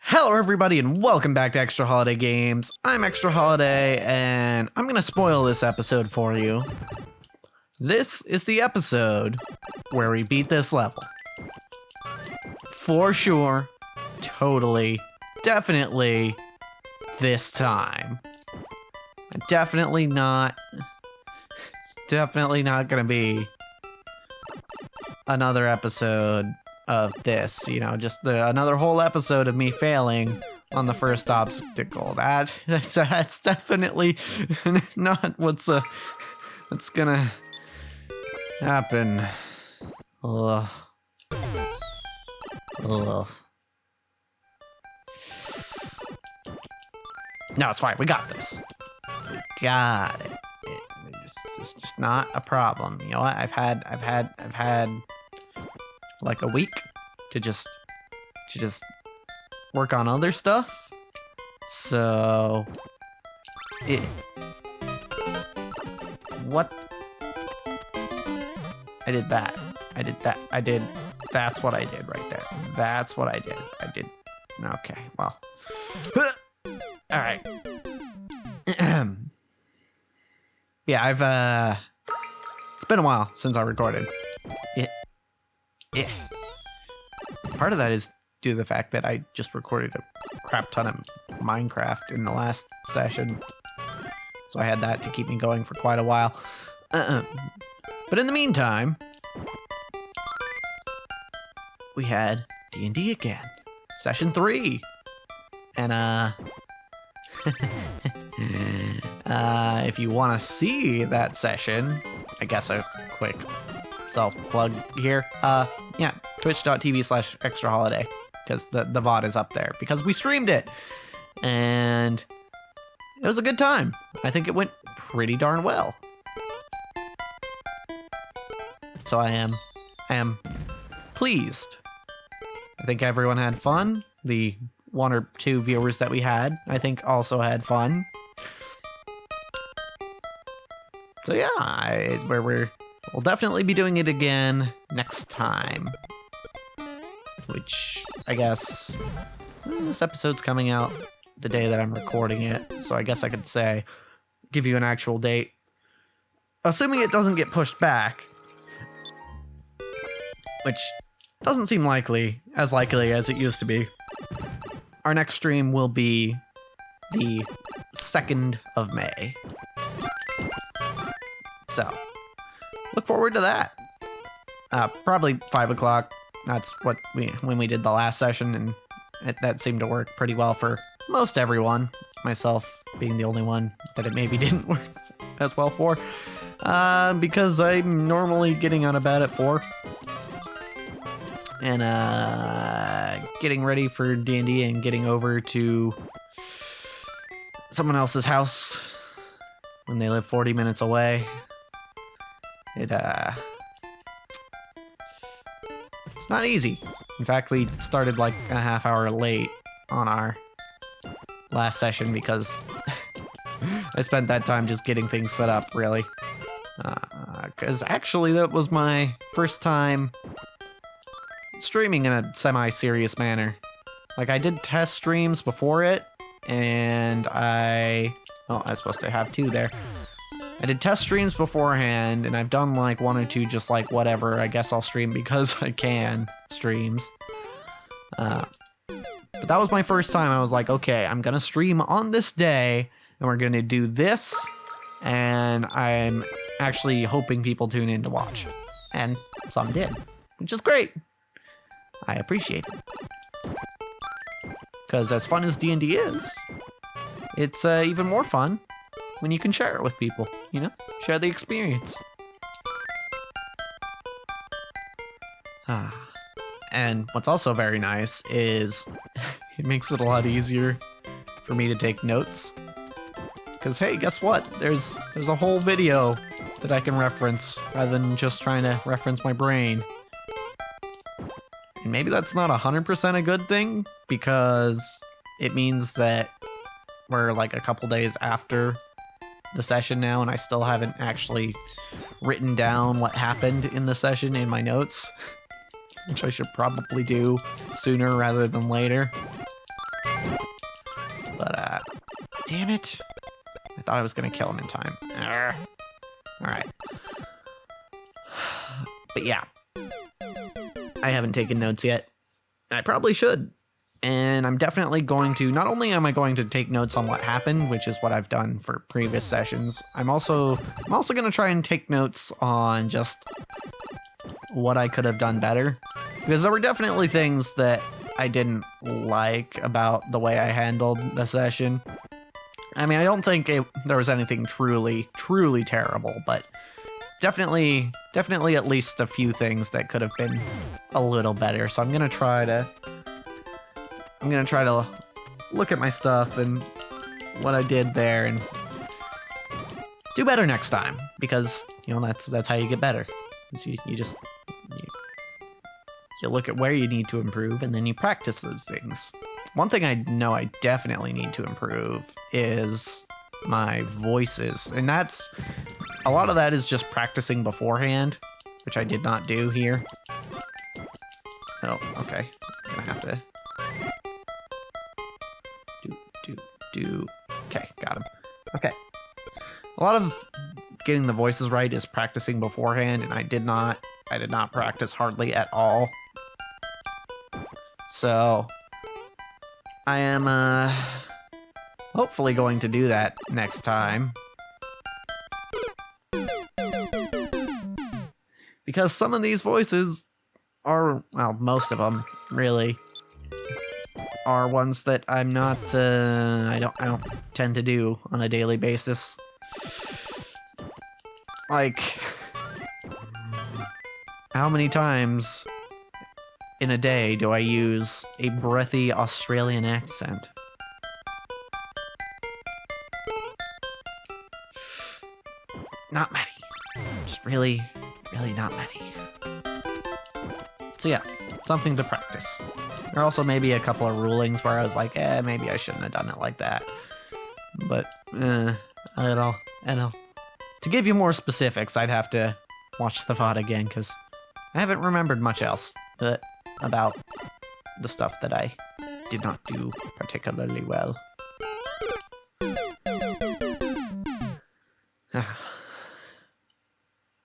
Hello everybody and welcome back to Extra Holiday Games. I'm Extra Holiday and I'm gonna spoil this episode for you. This is the episode where we beat this level. For sure, totally, definitely this time. Definitely not gonna be another episode of this, you know, just another whole episode of me failing on the first obstacle. That's definitely not what's gonna happen. Ugh. Ugh. No, it's fine. We got this. We got it. It's just not a problem. You know what? I've had like a week to just work on other stuff. So what? That's what I did right there. That's what I did. Okay, well. All right. Yeah, it's been a while since I recorded. Yeah. Part of that is due to the fact that I just recorded a crap ton of Minecraft in the last session. So I had that to keep me going for quite a while. But in the meantime, we had D&D again. Session 3. And, if you want to see that session, I guess a quick self-plug here. Yeah, twitch.tv/extraholiday, because the VOD is up there, because we streamed it, and it was a good time. I think it went pretty darn well. So I am pleased. I think everyone had fun. The one or two viewers that we had, I think, also had fun. So yeah, we'll definitely be doing it again next time. Which, I guess, this episode's coming out the day that I'm recording it, so I guess I could say, give you an actual date. Assuming it doesn't get pushed back, which doesn't seem likely as it used to be. Our next stream will be the 2nd of May. So, look forward to that. Probably 5 o'clock. That's when we did the last session, and that seemed to work pretty well for most everyone. Myself being the only one that it maybe didn't work as well for. Because I'm normally getting out of bed at 4. And getting ready for D&D and getting over to someone else's house when they live 40 minutes away. It's not easy. In fact, we started like a half hour late on our last session because I spent that time just getting things set up, really. Because actually that was my first time streaming in a semi-serious manner. Like, I did test streams before it, and I was supposed to have 2 there. I did test streams beforehand, and I've done like 1 or 2 just like whatever, I guess I'll stream because I can streams. But that was my first time. I was like, okay, I'm gonna stream on this day, and we're gonna do this, and I'm actually hoping people tune in to watch. And some did, which is great. I appreciate it. Because as fun as D&D is, it's even more fun when you can share it with people, you know? Share the experience. And what's also very nice is it makes it a lot easier for me to take notes. Because hey, guess what? There's a whole video that I can reference rather than just trying to reference my brain. And maybe that's not 100% a good thing, because it means that we're like a couple days after the session now, and I still haven't actually written down what happened in the session in my notes, which I should probably do sooner rather than later. But, damn it. I thought I was gonna kill him in time. Alright. But yeah. I haven't taken notes yet. I probably should. And I'm definitely going to, not only am I going to take notes on what happened, which is what I've done for previous sessions, I'm also going to try and take notes on just what I could have done better. Because there were definitely things that I didn't like about the way I handled the session. I mean, I don't think there was anything truly terrible, but definitely at least a few things that could have been a little better. So I'm gonna try to look at my stuff and what I did there and do better next time, because you know that's how you get better. You look at where you need to improve and then you practice those things. One thing I know I definitely need to improve is my voices, and that's a lot of that is just practicing beforehand, which I did not do here. Oh, okay. I'm gonna have to do. Okay, got him. Okay. A lot of getting the voices right is practicing beforehand, and I did not practice hardly at all. So I am hopefully going to do that next time. Because some of these voices are, well, most of them really are ones that I'm not I don't tend to do on a daily basis. Like, how many times in a day do I use a breathy Australian accent? Not many. Just really not many. So yeah, something to practice. There are also maybe a couple of rulings where I was like, maybe I shouldn't have done it like that. But, I don't know. To give you more specifics, I'd have to watch the VOD again, because I haven't remembered much else about the stuff that I did not do particularly well.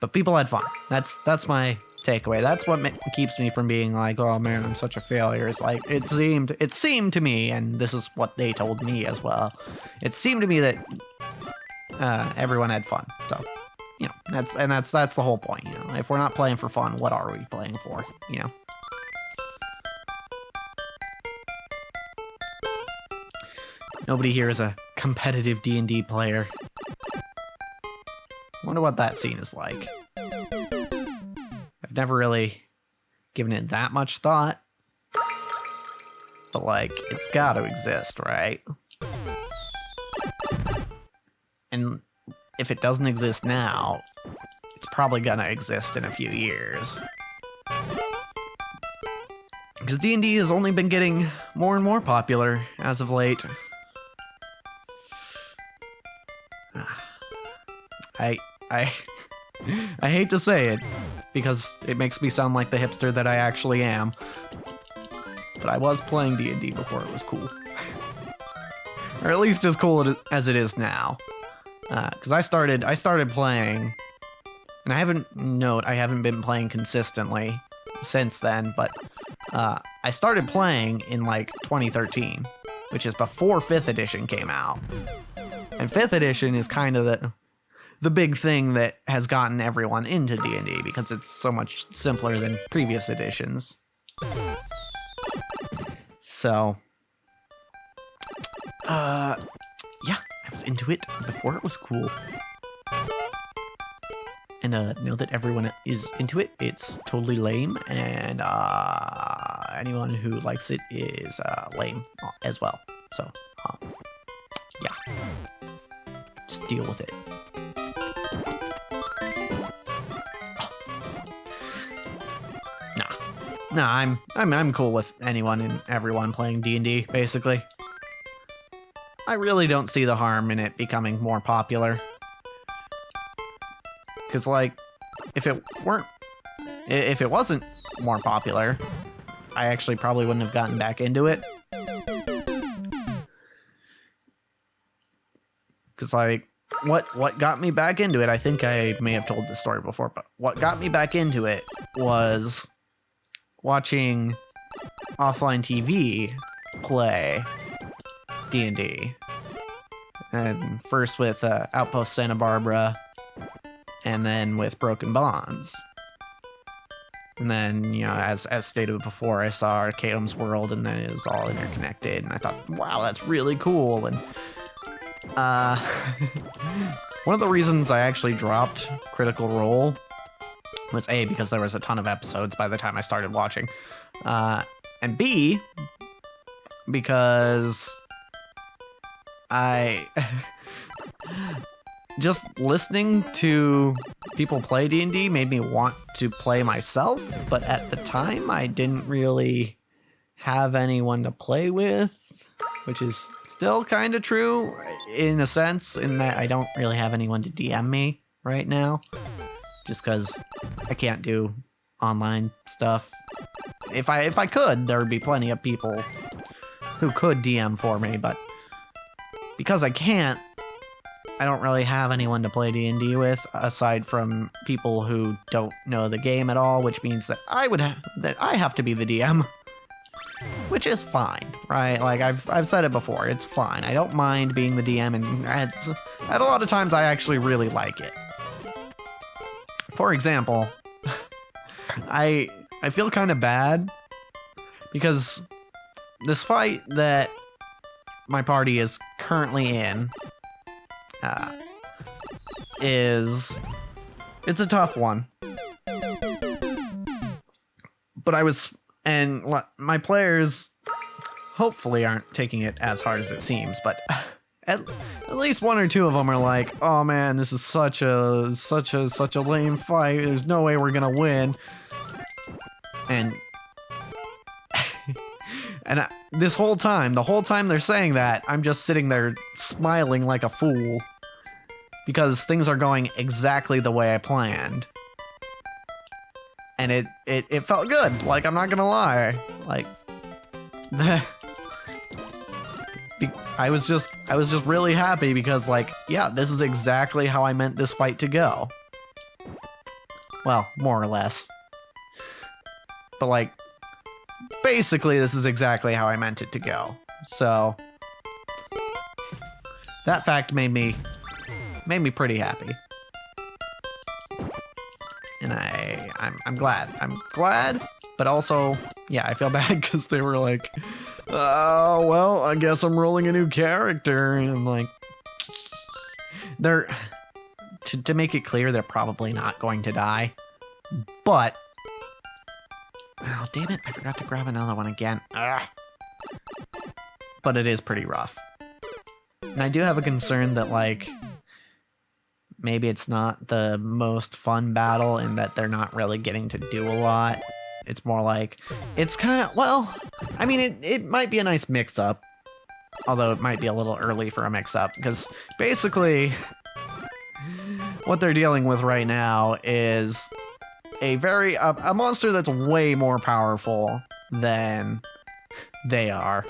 But people had fun. That's my takeaway. That's what keeps me from being like, oh man, I'm such a failure. It's like, it seemed to me, and this is what they told me as well, it seemed to me that everyone had fun. So, you know, that's the whole point. You know, if we're not playing for fun, what are we playing for? You know. Nobody here is a competitive D&D player. Wonder what that scene is like. I've never really given it that much thought. But, like, it's gotta exist, right? And if it doesn't exist now, it's probably gonna exist in a few years. Because D&D has only been getting more and more popular as of late. I hate to say it, because it makes me sound like the hipster that I actually am, but I was playing D&D before it was cool. Or at least as cool as it is now. Because I started playing, and I haven't been playing consistently since then, but I started playing in like 2013, which is before 5th edition came out. And 5th edition is kind of the big thing that has gotten everyone into D&D, because it's so much simpler than previous editions. So, yeah, I was into it before it was cool. And know that everyone is into it. It's totally lame, and anyone who likes it is lame as well. So, yeah, just deal with it. Nah, I'm cool with anyone and everyone playing D&D, basically. I really don't see the harm in it becoming more popular. Because, like, if it wasn't more popular, I actually probably wouldn't have gotten back into it. Because, like, what got me back into it, I think I may have told this story before, but what got me back into it was watching offline TV play D&D. And first with Outpost Santa Barbara, and then with Broken Bonds. And then, you know, as stated before, I saw Arcadum's World, and then it was all interconnected, and I thought, wow, that's really cool. And one of the reasons I actually dropped Critical Role was A, because there was a ton of episodes by the time I started watching, and B, because I just listening to people play D&D made me want to play myself, but at the time I didn't really have anyone to play with, which is still kind of true in a sense, in that I don't really have anyone to DM me right now, just because I can't do online stuff. If I could, there would be plenty of people who could DM for me, but because I can't, I don't really have anyone to play D&D with aside from people who don't know the game at all, which means that I have to be the DM, which is fine, right? Like I've said it before, it's fine. I don't mind being the DM, and at a lot of times I actually really like it. For example, I feel kind of bad because this fight that my party is currently in it's a tough one, but my players hopefully aren't taking it as hard as it seems, but at least one or two of them are like, oh man, this is such a lame fight, there's no way we're gonna win. And and the whole time they're saying that, I'm just sitting there smiling like a fool because things are going exactly the way I planned. And it felt good, like, I'm not gonna lie. Like, I was just really happy because, like, yeah, this is exactly how I meant this fight to go. Well, more or less. But, like, basically, this is exactly how I meant it to go. So that fact made me pretty happy, and I'm glad. I'm glad, but also, yeah, I feel bad because they were like, "Oh, well, I guess I'm rolling a new character," and I'm like, to make it clear, they're probably not going to die, but. Oh, damn it, I forgot to grab another one again. Ugh. But it is pretty rough. And I do have a concern that, like, maybe it's not the most fun battle in that they're not really getting to do a lot. It's more like, it's kind of, well, I mean, it might be a nice mix-up. Although it might be a little early for a mix-up, because basically what they're dealing with right now is a monster that's way more powerful than they are.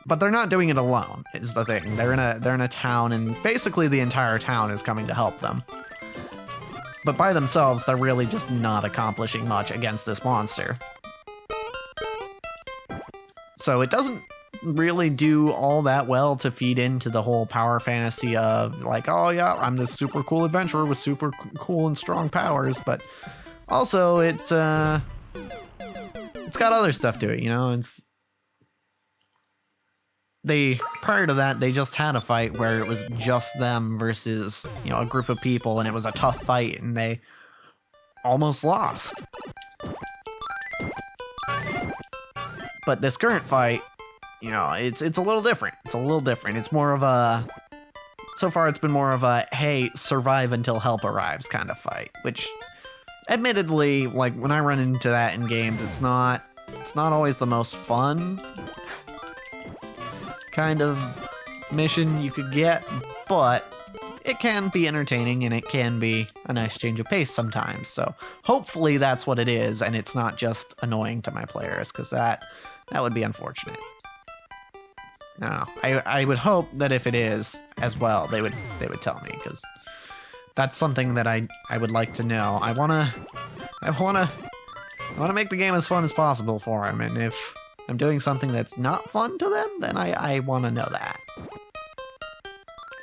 But they're not doing it alone, is the thing. They're in a town, and basically the entire town is coming to help them. But by themselves, they're really just not accomplishing much against this monster. So it doesn't really do all that well to feed into the whole power fantasy of, like, oh yeah, I'm this super cool adventurer with super cool and strong powers, but also it's got other stuff to it, you know. Prior to that, they just had a fight where it was just them versus, you know, a group of people, and it was a tough fight, and they almost lost. But this current fight, you know, it's a little different. It's more of a, so far it's been more of a, hey, survive until help arrives kind of fight, which admittedly, like, when I run into that in games, it's not always the most fun kind of mission you could get, but it can be entertaining and it can be a nice change of pace sometimes. So hopefully that's what it is, and it's not just annoying to my players, because that would be unfortunate. I don't know. I would hope that if it is as well, they would tell me, because that's something that I would like to know. I wanna make the game as fun as possible for them, and if I'm doing something that's not fun to them, then I want to know that.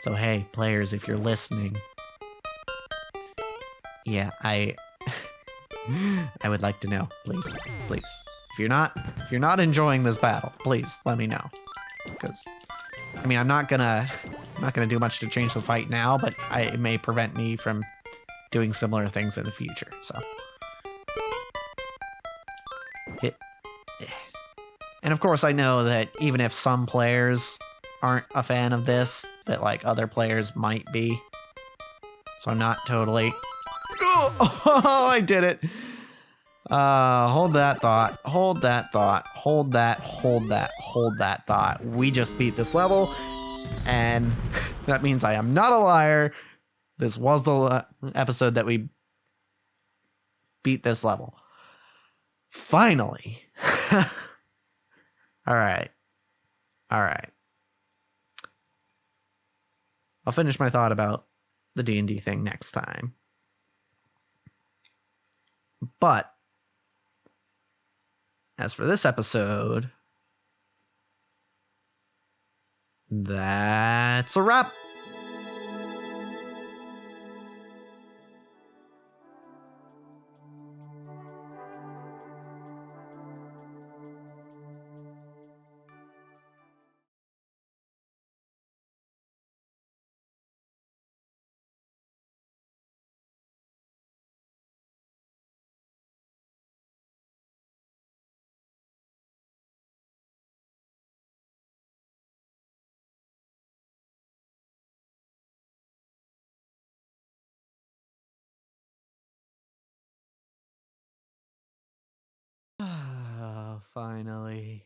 So hey, players, if you're listening, yeah, I would like to know, please. If you're not enjoying this battle, please let me know. Because I mean, I'm not gonna do much to change the fight now, but it may prevent me from doing similar things in the future. So, and of course, I know that even if some players aren't a fan of this, that like other players might be. So I'm not totally. Oh, I did it. Hold that thought. Hold that thought. Hold that thought. We just beat this level, and that means I am not a liar. This was the episode that we beat this level. Finally. All right. I'll finish my thought about the D&D thing next time. But as for this episode, that's a wrap. Finally.